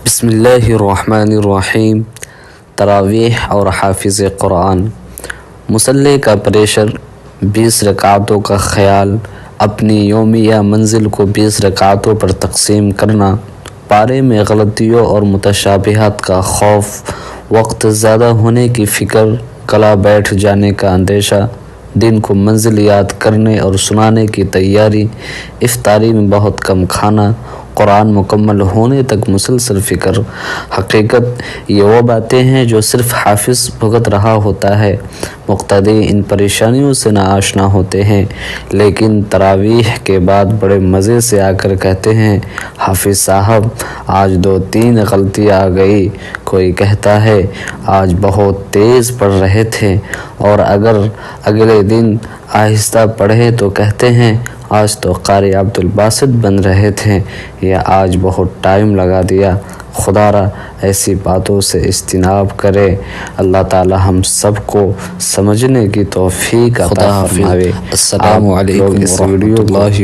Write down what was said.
بسم اللہ الرحمن الرحیم۔ تراویح اور حافظ قرآن۔ مصلی کا پریشر، 20 رکعتوں کا خیال، اپنی یومیہ منزل کو 20 رکعتوں پر تقسیم کرنا، پارے میں غلطیوں اور متشابہات کا خوف، وقت زیادہ ہونے کی فکر، گلا بیٹھ جانے کا اندیشہ، دن کو منزل یاد کرنے اور سنانے کی تیاری، افطاری میں بہت کم کھانا، قرآن مکمل ہونے تک مسلسل فکر۔ حقیقت یہ وہ باتیں ہیں جو صرف حافظ بھگت رہا ہوتا ہے۔ مقتدی ان پریشانیوں سے ناآشنا ہوتے ہیں، لیکن تراویح کے بعد بڑے مزے سے آ کر کہتے ہیں، حافظ صاحب آج 2-3 غلطیاں آ گئی۔ کوئی کہتا ہے آج بہت تیز پڑھ رہے تھے، اور اگر اگلے دن آہستہ پڑھے تو کہتے ہیں آج تو قاری عبد الباسط بن رہے تھے، یا آج بہت ٹائم لگا دیا۔ خدارا ایسی باتوں سے اجتناب کرے۔ اللہ تعالی ہم سب کو سمجھنے کی توفیق عطا فرمائے۔ السلام علیکم ورحمۃ اللہ